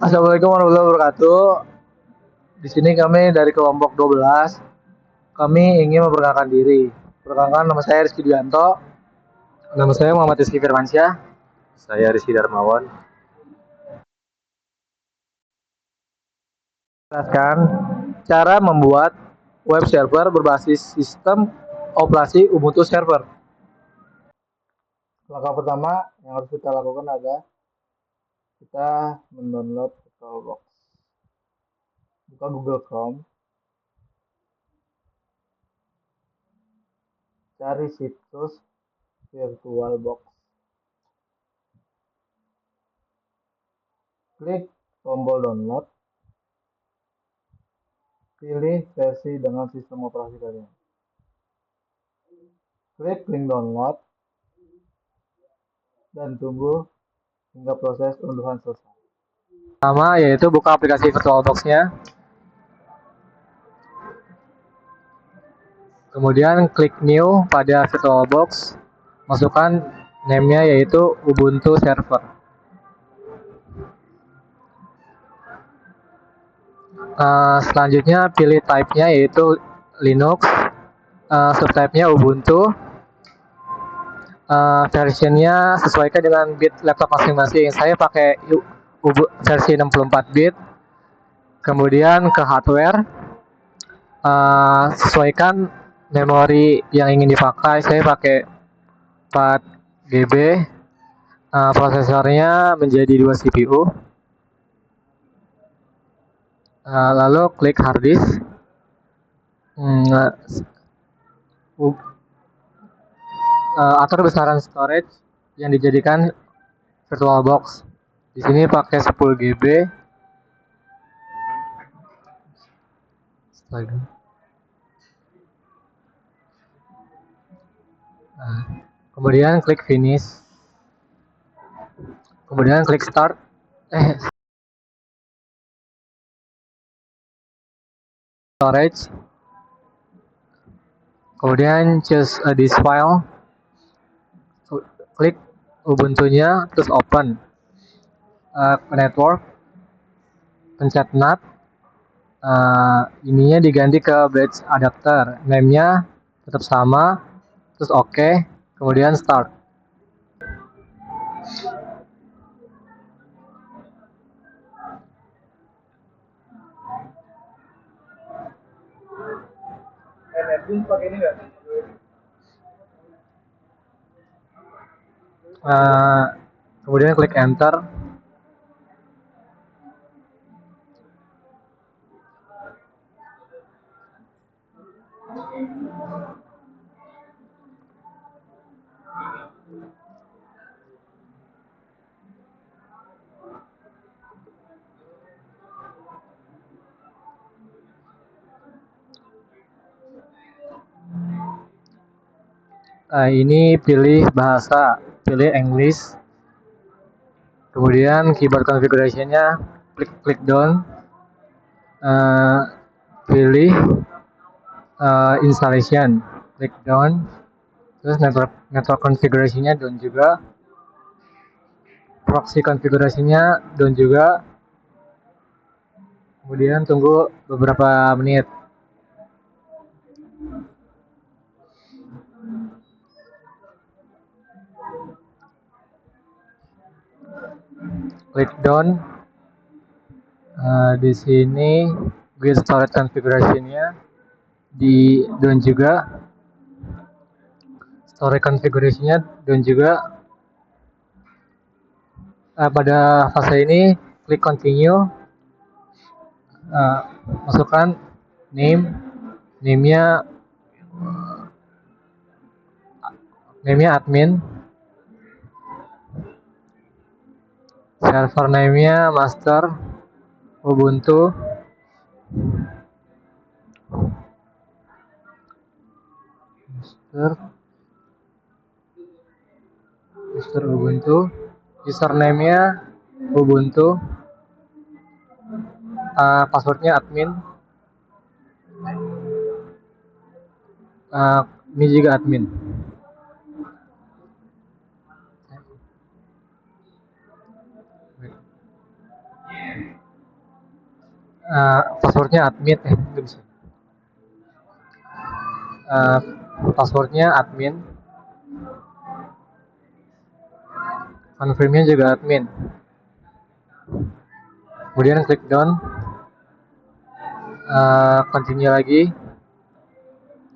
Assalamualaikum warahmatullahi wabarakatuh. Di sini kami dari kelompok 12. Kami ingin memperkenalkan diri. Perkenalkan, nama saya Rizky Duyanto. Nama saya Muhammad Rizky Firmansyah. Saya Rizky Darmawan. Jelaskan cara membuat web server berbasis sistem operasi Ubuntu Server. Langkah pertama yang harus kita lakukan adalah kita mendownload VirtualBox. Buka Google Chrome. Cari situs VirtualBox. Klik tombol download. Pilih versi dengan sistem operasi kalian. Klik link download dan tunggu hingga proses unduhan selesai. Pertama yaitu buka aplikasi VirtualBox-nya. Kemudian klik new pada VirtualBox. Masukkan name-nya yaitu Ubuntu Server. Selanjutnya pilih type-nya yaitu Linux. Subtype-nya Ubuntu. Versionnya sesuaikan dengan bit laptop masing-masing. Saya pakai versi 64 bit. Kemudian ke hardware, sesuaikan memori yang ingin dipakai. Saya pakai 4 GB. Prosesornya menjadi 2 CPU. Lalu klik hard disk. Atur besaran storage yang dijadikan VirtualBox. Di sini pakai 10 GB. Kemudian klik finish. Kemudian klik start. Storage. Kemudian choose a disk file. Klik Ubuntu-nya, terus open. Network. Pencet NAT. Ininya diganti ke bridge adapter. Name-nya tetap sama. Terus OK. Kemudian start. Kemudian klik enter. Ini pilih bahasa, pilih English. Kemudian keyboard configuration-nya klik down. Pilih installation, klik down. Terus network configuration-nya down juga. Proxy konfigurasinya down juga. Kemudian tunggu beberapa menit. Klik down. Di sini get storage configuration-nya di down juga. Storage configuration-nya down juga. Pada fase ini klik continue. Masukkan name-nya admin. Server name-nya master Ubuntu. Master Ubuntu. Username-nya Ubuntu. Password-nya admin. Ini juga admin. Passwordnya admin, nggak bisa. Passwordnya admin, confirmnya juga admin. Kemudian klik done, continue lagi.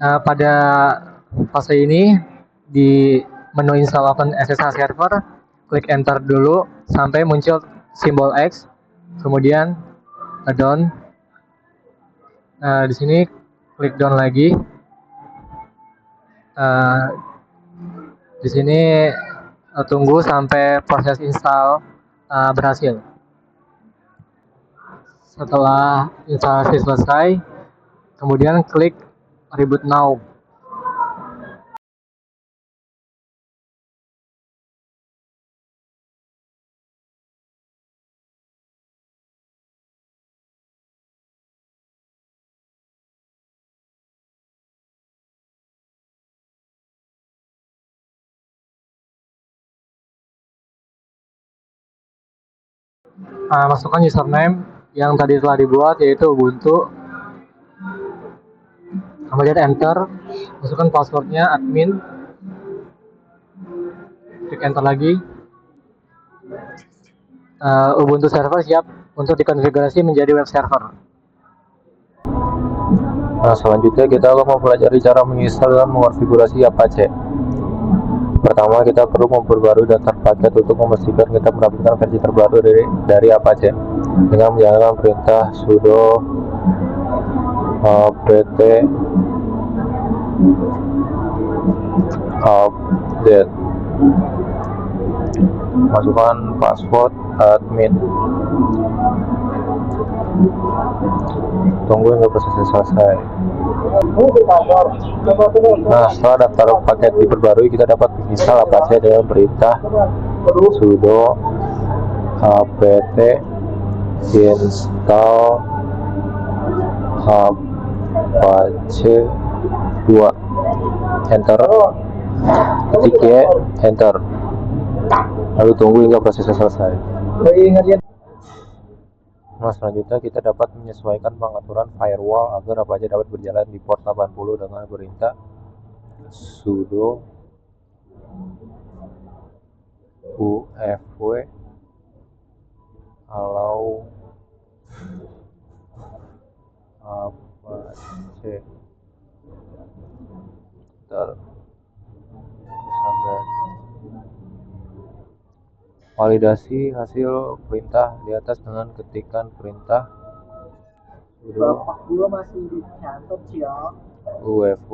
Pada fase ini di menu install open SSH server, klik enter dulu sampai muncul simbol X, kemudian done. Di sini klik done lagi. Di sini tunggu sampai proses install berhasil. Setelah instalasi selesai, kemudian klik reboot now. Masukkan username yang tadi telah dibuat, yaitu Ubuntu. Kemudian enter, masukkan passwordnya admin, klik enter lagi. Ubuntu server siap untuk dikonfigurasi menjadi web server. Nah, selanjutnya kita akan mempelajari cara menginstal dan mengonfigurasi Apache. Pertama, kita perlu memperbarui daftar paket untuk memastikan kita mendapatkan versi terbaru dari Apache dengan menjalankan perintah sudo apt update. Masukkan password admin. Tunggu hingga prosesnya selesai. Nah, setelah daftar paket diperbarui, kita dapat menginstal Apache dengan perintah sudo apt install Apache 2. Enter. Ketik Y, enter. Lalu tunggu hingga prosesnya selesai. Nah, selanjutnya kita dapat menyesuaikan pengaturan firewall agar Apache dapat berjalan di port 80 dengan perintah sudo ufw allow Apache validasi hasil perintah di atas dengan ketikan perintah sudo ufw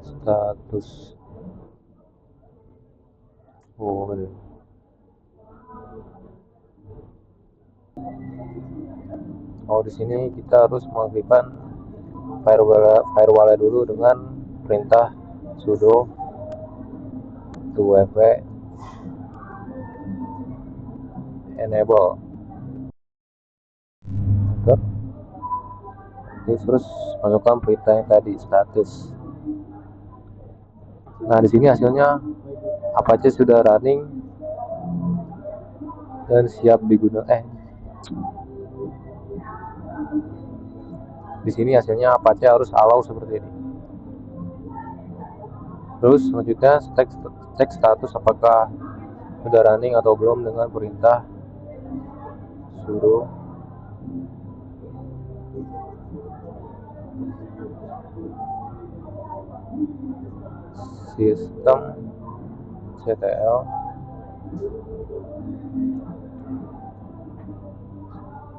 status. Di sini kita harus mengaktifkan firewall dulu dengan perintah sudo ufw enable. Terus masukkan perintah yang tadi, status. Nah, di sini hasilnya Apache sudah running dan siap digunakan. Di sini hasilnya Apache harus allow seperti ini. Terus selanjutnya cek status apakah sudah running atau belum dengan perintah sudo systemctl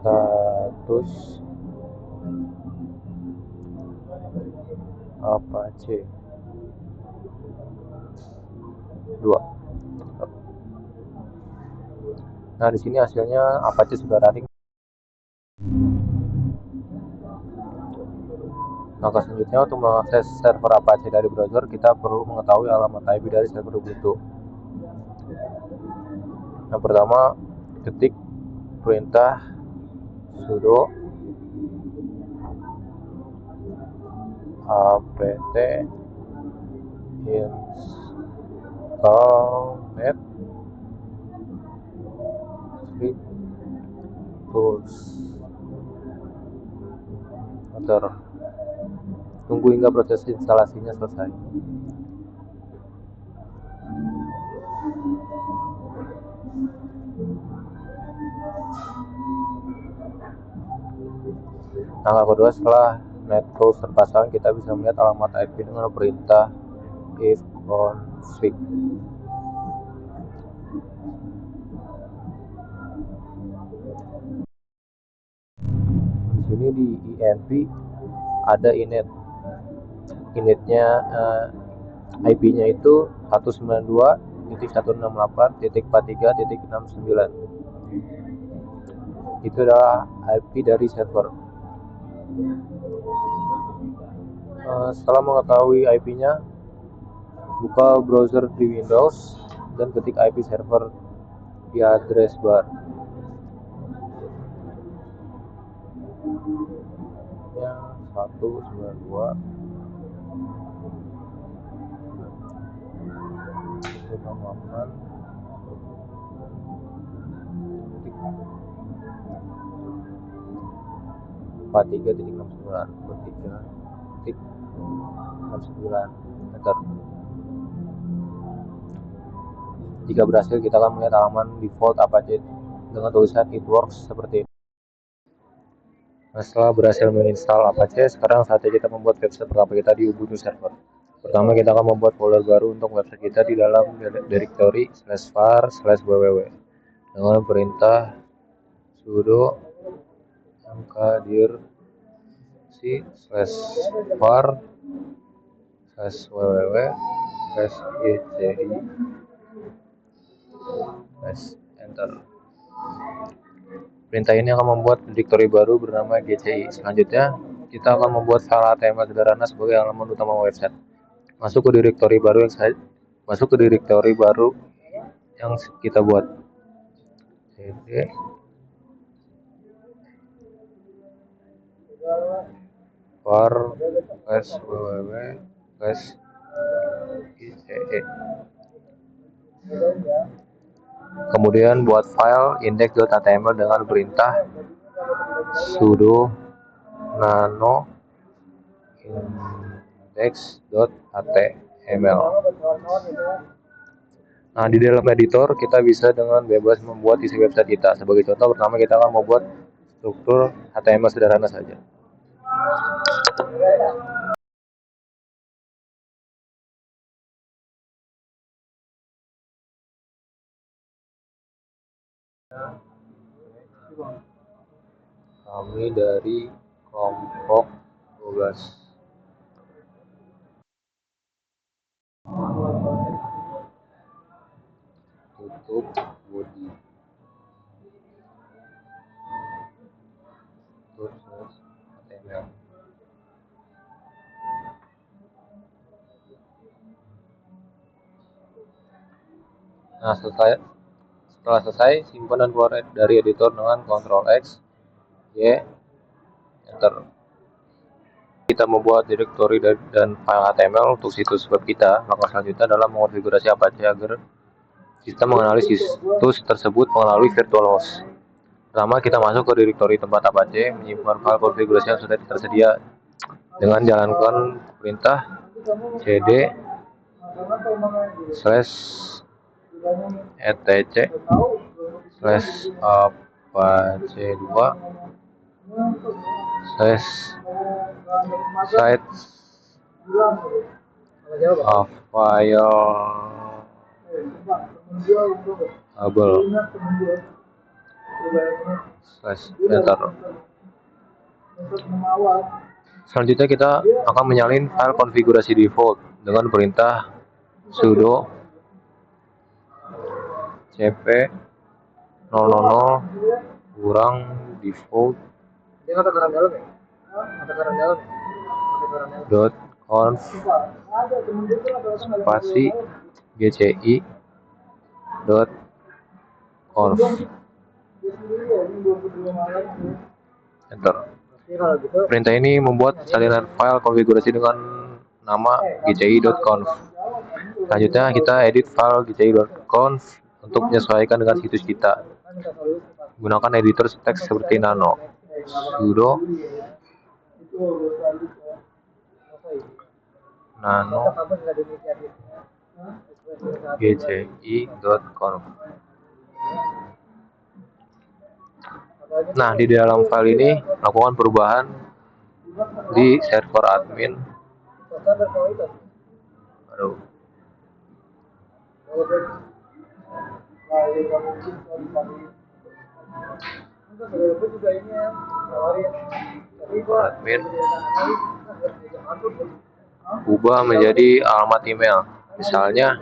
status Apache 2. Nah, di sini hasilnya Apache sudah running. Maka selanjutnya untuk mengakses server Apache dari browser, kita perlu mengetahui alamat IP dari server Ubuntu. Yang pertama, ketik perintah sudo apt install net tools. Enter. Tunggu hingga proses instalasinya selesai. Langkah kedua, setelah NetTools terpasang, kita bisa melihat alamat IP dengan perintah ifconfig. Di sini di INV ada init. Initnya IP-nya itu 192.168.43.69. Itu adalah IP dari server. Setelah mengetahui IP-nya, buka browser di Windows dan ketik IP server di address bar. Ya, 192 43.69. Enter. Jika berhasil, kita akan melihat halaman default Apache dengan tulisan it works seperti ini. Nah, setelah berhasil menginstal Apache, sekarang saatnya kita membuat website pertama kita di Ubuntu server. Pertama, kita akan membuat folder baru untuk website kita di dalam directory /var/www dengan perintah sudo mkdir/var/www/gci. Enter. Perintah ini akan membuat directory baru bernama GCI. Selanjutnya, kita akan membuat file HTML sederhana sebagai halaman utama website. Masuk ke directory baru yang kita buat. cd var/www/gce. Kemudian buat file index.html dengan perintah sudo nano index.html. Nah, di dalam editor kita bisa dengan bebas membuat isi website kita. Sebagai contoh, pertama kita akan membuat struktur HTML sederhana saja. Kami dari kelompok 12. Tutup body. HTML. Nah, setelah selesai, simpan dan keluar dari editor dengan Ctrl X, Y, Enter. Kita membuat directory dan file HTML untuk situs web kita. Langkah selanjutnya adalah mengonfigurasi Apache agar kita mengenali situs tersebut melalui virtual host. Pertama, kita masuk ke directory tempat Apache, menyimpan file konfigurasi yang sudah tersedia dengan jalankan perintah cd /etc/apache2 /site available/enter. Selanjutnya kita akan menyalin file konfigurasi default dengan perintah sudo cp 000-default .conf spasi gci .conf. Enter. Perintah ini membuat salinan file konfigurasi dengan nama gci.conf. Selanjutnya kita edit file gci.conf untuk menyesuaikan dengan situs kita. Gunakan editor teks seperti Nano, sudo nano gci.conf. Nah, di dalam file ini lakukan perubahan di server admin. Aduh. Admin ubah menjadi alamat email, misalnya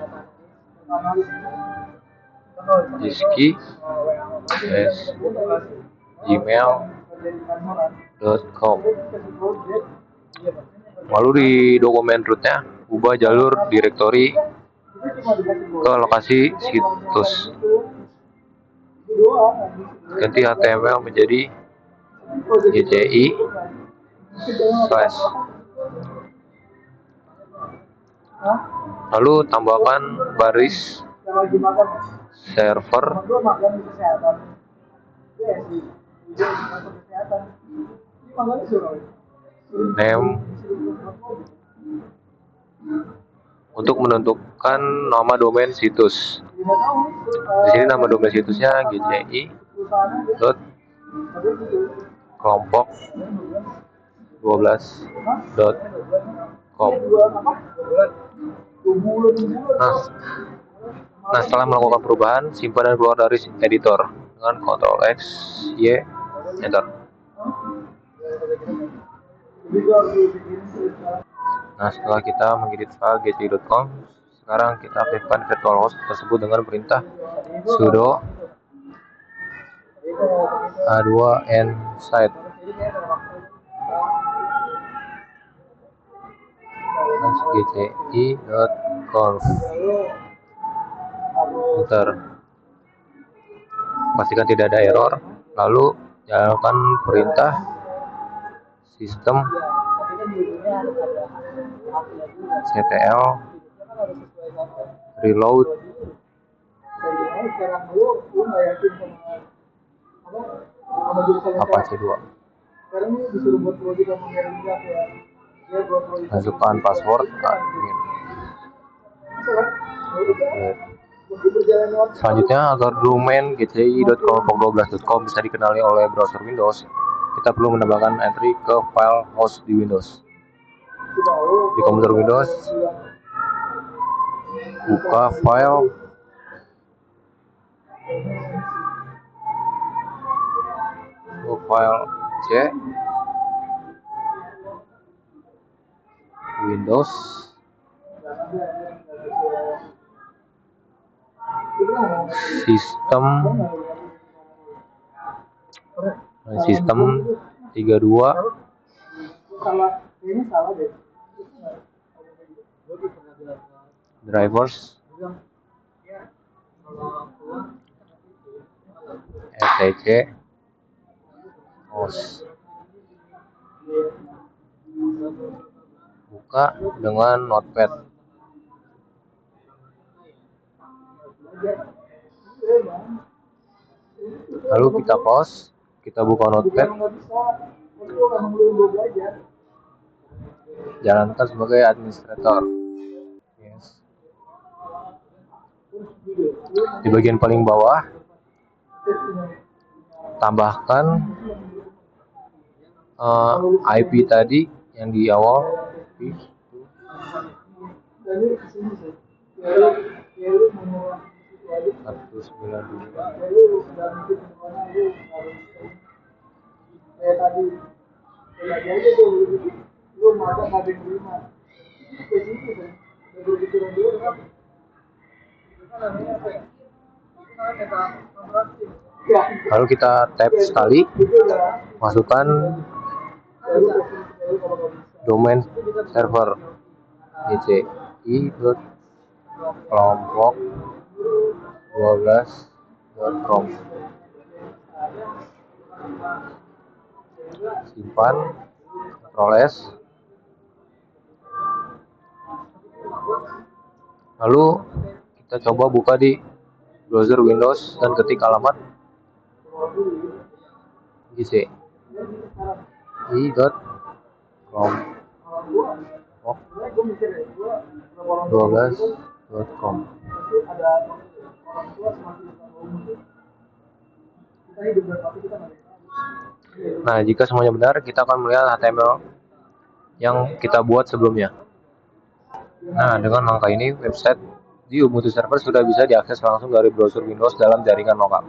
rizky@gmail.com. Lalu di dokumen rootnya ubah jalur direktori ke lokasi situs, ganti HTML menjadi gci slash, lalu tambahkan baris server name untuk menentukan nama domain situs. Di sini nama domain situsnya gci.kelompok12.com. Nah, setelah melakukan perubahan, simpan dan keluar dari editor dengan Ctrl X, Y, Enter. Nah, setelah kita mengedit file gci.com, sekarang kita aktifkan virtual host tersebut dengan perintah sudo a2nsite gci.conf. Enter. Pastikan tidak ada error, lalu jalankan perintah sistem ctl reload Apache 2. Masukkan password admin. Selanjutnya, agar domain gci.kelompok12.com bisa dikenali oleh browser Windows, kita perlu menambahkan entry ke file host di Windows. Di komputer Windows, buka file C Windows sistem 32 drivers etc host. Buka dengan notepad. Lalu kita pause, kita buka notepad, jalankan sebagai administrator. Yes. Di bagian paling bawah, tambahkan IP tadi yang di awal, 192. Lalu kita tap sekali, masukkan domain server gci.kelompok12.com. Simpan, Ctrl S. Lalu kita coba buka di browser Windows dan ketik alamat gc i.com 12.com. Nah, jika semuanya benar, kita akan melihat HTML yang kita buat sebelumnya. Nah, dengan langkah ini, website di Ubuntu Server sudah bisa diakses langsung dari browser Windows dalam jaringan lokal.